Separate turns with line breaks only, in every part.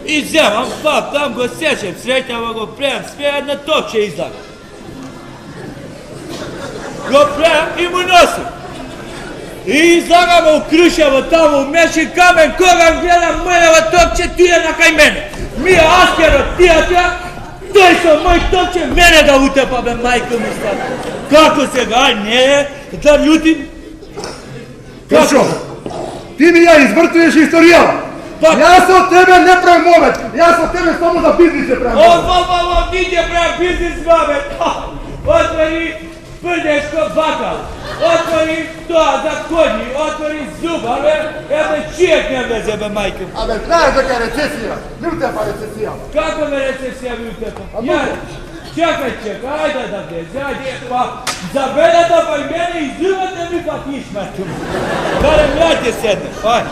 I вземам, пак, там го сечем, сретнява го правим, смея на топче излага. Го правим и му носим. И излагаме у крушева тамо, меши камен, кога гледам мојава топче, тие на кај мене. Мија аскерот тија, тој со мој топче мене да утепа, бе, мајка ми стана. Како сега, ај, не, да љутим?
Кршо, ти ми ја извртуваш историјава. Јас од тебе не правим момент, јас од тебе само за бизнис се правим момент.
Ти ќе правим бизнис момент. Отвори прдешко бакал, отвори тоа за коњи, отвори зубаве, ебе чијек не влезе, бе, мајка.
Абе, знаеш дека е рецесија, не утепа рецесија.
Како ме рецесија ми утепа? Ја, чекај, ајде да влезе, ајде, па, заведете па и мене и зубате ми па кишмачу. Барем јаќе седне, ајде.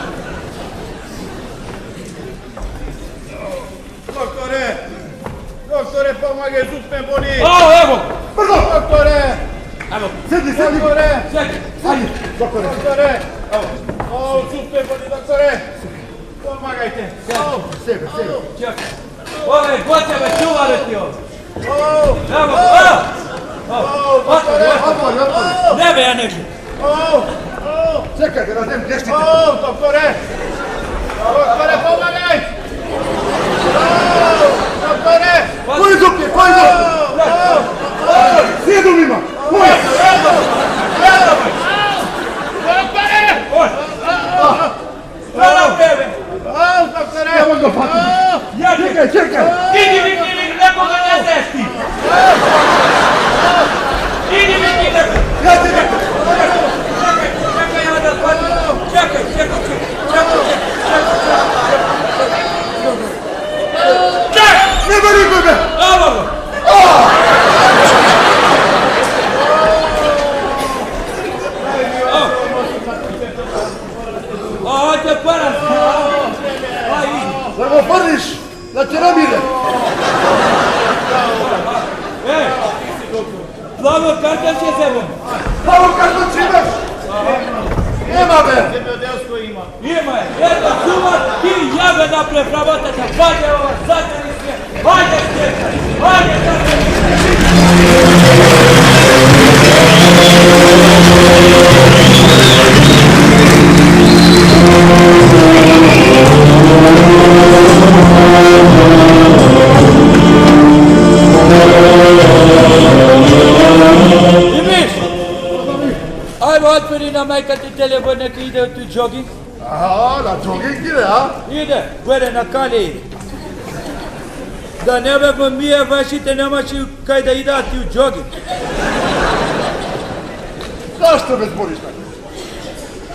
Doktore, pomagaj, zub me boli!
Evo!
Brzo!
Doktore!
Evo!
Sedni!
Doktore!
Čekaj!
Ajde, doktore!
Doktore! Zub me boli, doktore! Pomagajte!
Sebe!
Čekaj! Ove, ko će me čuvariti ovdje? Evo!
Doktore!
Ne be, ja ne bi!
Čekaj, da razem dještite!
Doktore! Doktore, pomagaj! Doktore!
Koji zub je? Sjedom ima! Moja!
Doktore!
Hvala tebe!
Doktore!
Ja vam ga patim! Čekaj!
Idi, nekoga ne znaš ti! Idi, nekoga!
Ja ti rekao!
Čekaj, ja da patim! Čekaj!
Ne varikuj me!
Evo ga! Ajde, param!
Da go prviš na ceramide!
Plavo karton će se vam!
Plavo karton će imaš! Nema me!
Zemljodelsko ima.
Ima je! Jedna zubar i ja ga napred pravotate! Hajde ova, zateli sve! Hajde stječaj! Hajde zateli! Ajmo otvori na majka ti telefon, neka ide u tu jogging.
Aha, na jogging ide, a?
Ide, gore na kalje ide. Da ne bebo mije vašite nemači kaj da idati u jogging.
Zašto me zboriš tako?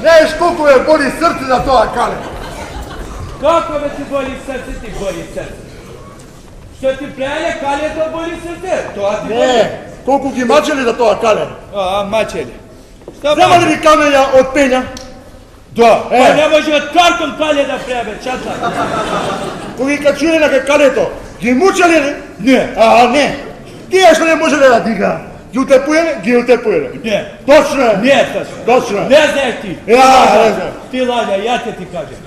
Neš koliko me boli srce za toga kale.
Kako me ti boli srce, ti boli srce? Što ti prelje kalje to boli srce? To ti boli?
Ne, koliko gi mačeli za toga kale.
A, mačeli.
Znamo li mi kamenja od penja?
Da. Pa ne može od karton kalje da prebe, čatla.
Коги качули на калето, ги мучали ли?
Не.
Не. Тие што не можеле да дига, ги утепуеле, ги утепуеле.
Не.
Точно е.
Не, точно.
Точно е.
Не знаеш ти.
Не знам.
Ти ладя, ја ќе ти кажем.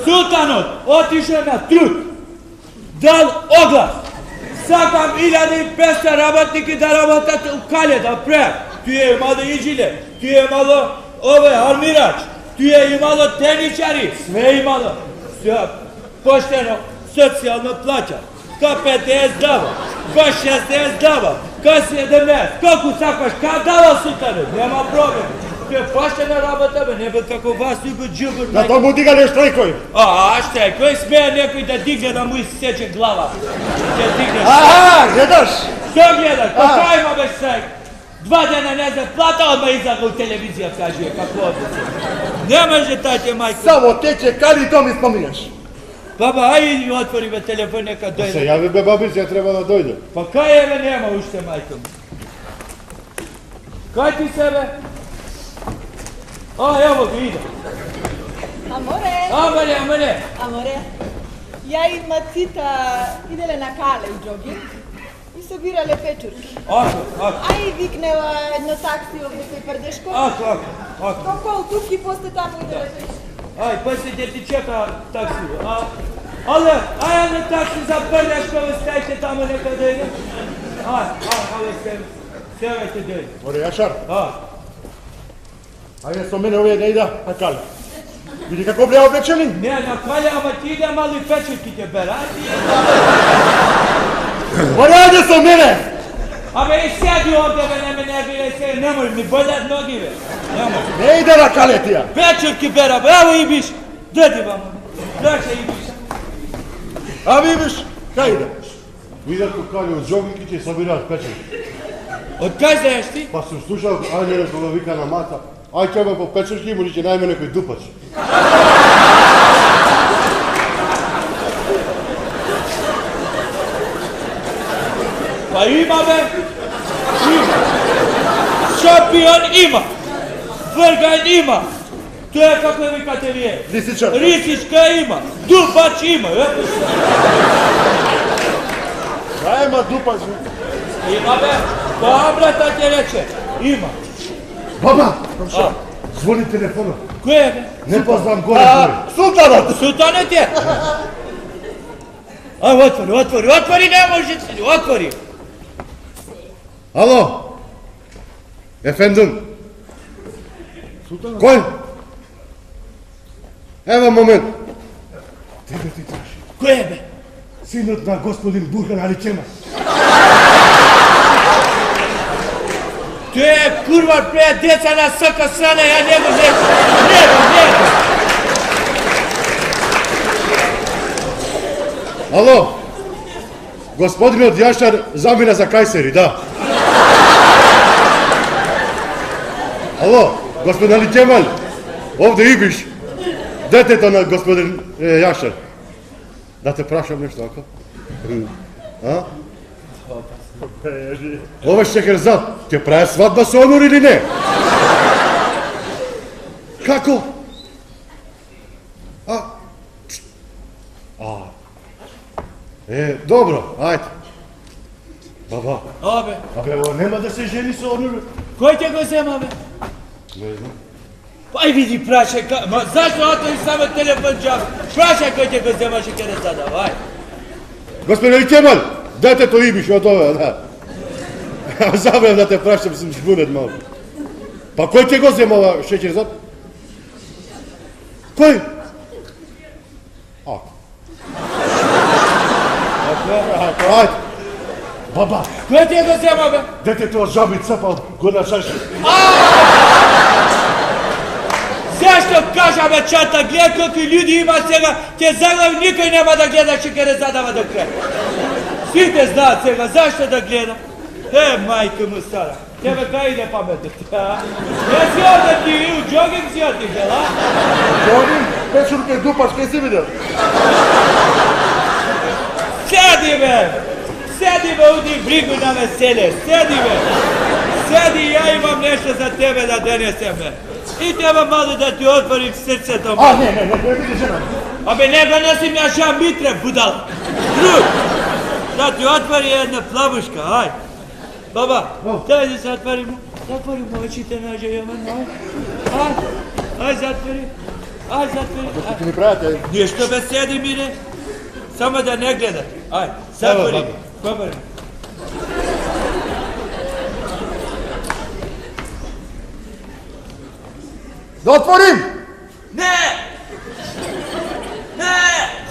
Султанот отишao на труд, дал оглас. Сакам 1500 работники да работат у кале, да правят. Тие имало ижиле, тие имало армирач, тие имало теничари, све имало. Све поштено, социјално плаќа. Ка 50 дава, ка 60 дава, ка 17, колку сакаш, ка дава султанот, нема проблем. Те поштена работа, бе, не бе како вас и го джугур.
Зато му дигале штрајкој.
Штрајкој, смеја некој да дигне да му исече глава.
Гледаш?
Што гледаш? Па кај има бе штрајк? 2 дена не за плата, одма излага у телевизија, кажуе, како односи. Не може таќе, мајко.
Само тече кали и то ми споминеш.
Баба, ајди отвори бе телефон, нека дојде.
Се јави бе бабица, треба да дојде.
Па кај е бе нема уште, мајко ми. Кај ти се бе? Ево го иде.
Amore,
Аморе.
ja i Macita idele na kale u jogging i собирале печурки.
Ако.
Ај викнева едно такси овде кај Прдешко.
Ако.
Колко тук и после таму иделе печурки.
Ај, па се ќе ти чека такси, Ale, aia ne taksi za prljaško, vi stajte tamo nekada ide. Ale sevajte doj.
Ore, Jašar,
A,
ajde sa mene ove ne ide na kale. Vidi kako bre oblečeni?
ne, na kaljama ti ide mali pečetki te bera.
Ore, ajde sa mene!
A be i sjedi ovdje, be ne me nervira se, ne možeš mi boljat nogi, be. Ne možeš.
Ne ide na kale tija.
Pečetki bera, be, evo Ibiš. Dodi vam. Dođe Ibiš.
A Ibiš, kaj ide? Idem u kalju od jogging i će sabirat pečen.
Od kaj znaješ ti?
Pa sam slušao Anjela koga vika na mata. Aj ćemo po pečeški, mu će najme nekoj dupac.
Pa ima, be. Ima. Šampion ima. Vrganj ima. To je kako je vikate vi je.
Lisičar.
Risička ima. Dupač ima, je?
Dajma dupac.
Ima, be. Pablata ti reče. Ima.
Baba, zvoni telefonom.
Ko je, be?
Ne poznam gore tvoj. Sultanat!
Sultanet je. Aj, otvori, ne može se, otvori.
Alo? Efendim? Koji? Evo moment. Tebe ti traži.
Ko je, be?
Sinot na gospodin Burhan Ali Čema.
To je kurva pre djeca na saka strana, ja njegu neću. Njegu.
Alo? Gospodin od Jašar zamjena za Kajseri, da. Alo, gospodin Ali Kemal, ovdje Ibiš. Dete na gospodin Jašar. Da te prašam nešto, ako? A? Ovo je Šeherzad, će praje svadba s Onur ili ne? Kako? Dobro, ajde. Baba,
Obe,
evo, nema da se ženi s Onurom.
koji te go zema, be?
Ne znam.
Pa i vidi, prašaj, ma zašto otvori samo telefon džab? Prašaj koji te go zema še kada sada, aj.
Gospodin Ali Kemal, dajte to Ibiš od ove, da. Zabram da te prašam, sam zbunet malo. Pa koji te go zema ova Šeherzad? Koji? Ajde. Baba,
Koji te go zema, be?
dajte to žabit capa od Gona Šaši.
Zašto kaža me čata, gledaj koliko ljudi ima svega, te zaglavi nikoj nema da gleda Šeherezadava do kraja. Svi te zna svega, zašto da gleda? Majke mu stara, tebe kaj ide pametiti, a? Jesi ovdje ti u jogging si otišel, a?
Jogging, pečurke, dupač, kaj si vidio?
Sedi me, udi brigu na vesele, sedi, ja imam nešto za tebe da donesem me. I treba malo da ti otvorim srce to malo.
Ne vidi žena.
A be ne donosim ja žambitre, budala. Drug, da ti otvori jedna plavuška, aj. Baba, daj da se otvorimo oči te nađe, Jovan, aj zatvori.
Ti mi pravite?
Ništa bez sedi mire, samo da ne gledate, aj, zatvori. Baba.
Da otvorim!
Ne!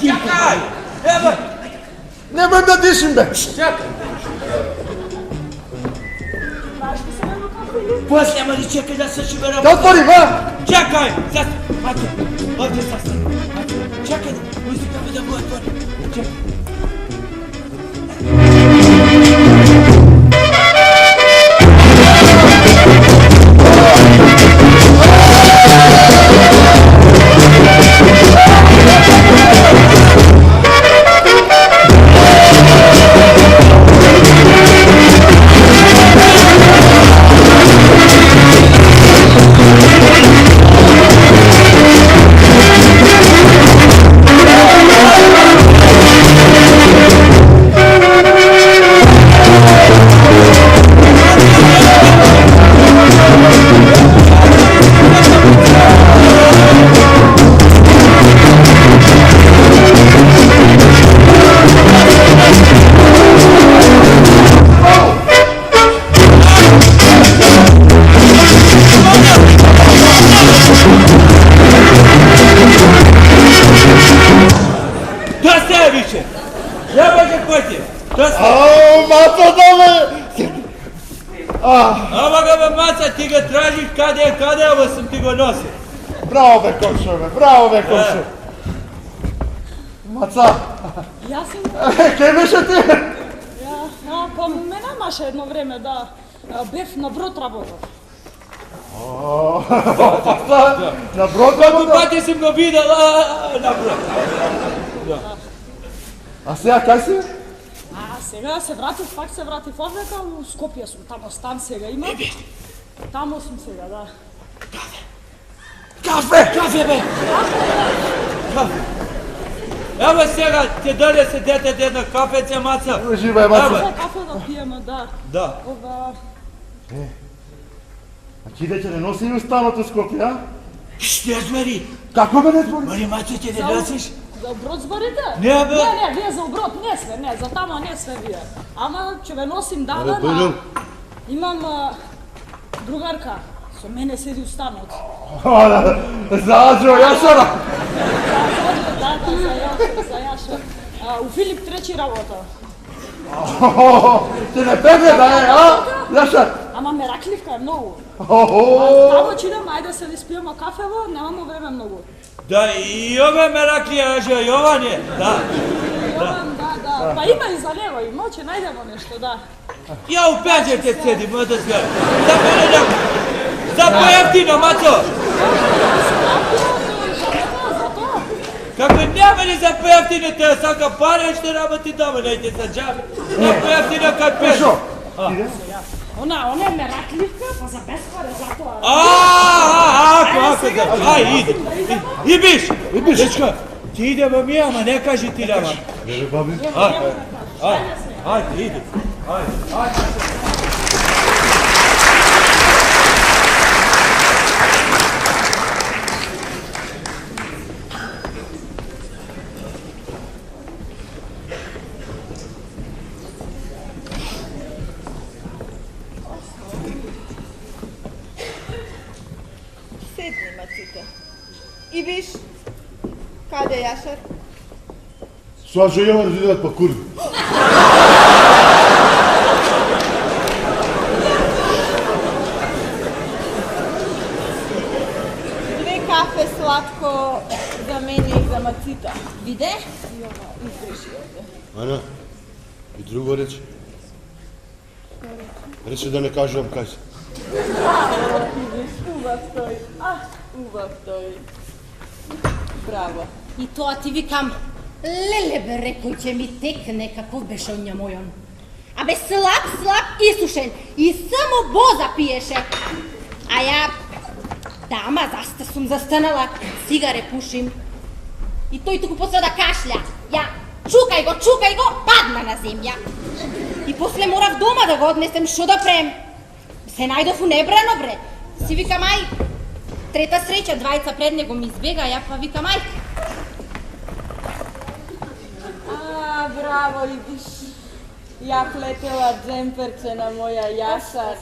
Čekaj! Evo!
Nemoj da dišim, be!
Čekaj! Poslije mali čekaj da se šibera...
Da otvorim, a?
Čekaj! Ovdje sastani. Čekaj, pusti kako da go otvorim. Čekaj. Ама ga bе maca, ti ga tražiš kada je, ovo sam ti go nosio.
Bravo be komšo, bravo be komšo. Maca,
Ja sam...
kaj беше ти?
Pa me namaše jedno vreme da bef na brod работал.
На брод
Колко
да?
пати sam го videla na brod.
А сега кај си?
A сега se vratih, pak se vratih odveka, u Skopje sam, tamo stan сега ima. Tamo sam сега, da.
Kafe be! Kafe. Evo сега te donese dete jedna kafeća, maca.
Uživай, Маца.
Za kafe da pijemo, da.
Da.
Ova...
А ти дека не носи и станото Скопје, а?
Ще звери.
Како бе не збори?
Мари, maca, ti ne
Za,
nosiš?
za brod zborite?
Ne, be.
Ne, vije za brod, ne sve, ne, za tamo ne sve vije. Ama će ve nosim dana, imam drugarka, so mene sedi u stanu.
Заđo, Јашара.
Da, za Jaša. U Filip III работа.
Ти не прегледа, а? Јашар.
Ама меракливка е многу. Тамо ќе идем, ајде се да спијемо кафево, немамо време многу.
Da, i ove meraklije, Jovan je, da.
Јован, да. Па има и за него, и моќе најдемо нешто, да.
Ja u peđete sedim, da sve. Da mene ne... Za pojeftino, maco! Kako nema ni za pojeftino, te svaka para što rabati doma, najte sa džabe. Na pojeftino kad peš.
Пешо.
Она е меракливка, па за без паре, затоа.
Ako, da. Aj, ide. I biš, dečko. Ti idemo mi, ama ne kaži ti nama.
Леле, баби.
Ajde, ide. Ajde.
Седни, Маците. И виж, каде е Јашар?
Слажо Јован разидуват па курви.
Две кафе сладко за мене и за Мацита.
Виде?
Изгреши овде.
Ана, и друго рече. Рече да не кажувам кај си.
Убав тој. Убав тој. Браво.
И тоа ти викам, леле бе, рекој ќе ми текне каков беше оња мојон. Абе слаб, исушен и само боза пиеше. А ја, дама, заста сум застанала, цигаре пушим. И тој туку почна да кашля. Ја, чукај го, падна на земја. И после морав дома да го однесем, шо да прем? Се најдов унебрано, бре. Си викам, ај, трета среќа, двајца пред него ми избега, ја па викам, ај.
Браво, и виж. Ја плетела джемперче на моја Јашар.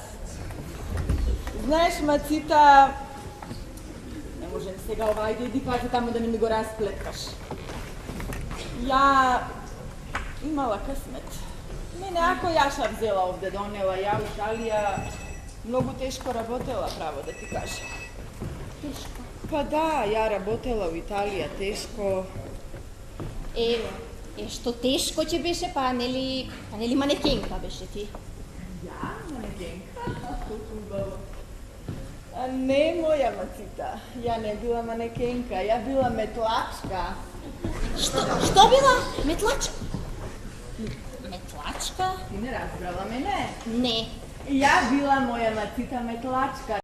Знаеш, Мацита, не можем сега ова, ајде иди пати таму да ми го расплеткаш. Ја имала късмет. Мене ако Јашар взела овде донела, ја у Италија многу тешко работела, право да ти кажам. Тешко? Па да, ја работела у Италија тешко.
Што тешко ќе беше, па нели манекенка беше ти?
Ја, манекенка? Убаво. А не моја Мацита. Ја не била манекенка, ја била метлачка.
Што била? Метлачка? Метлачка?
Ти не разбрала мене?
Не.
Ја била моја Мацита метлачка.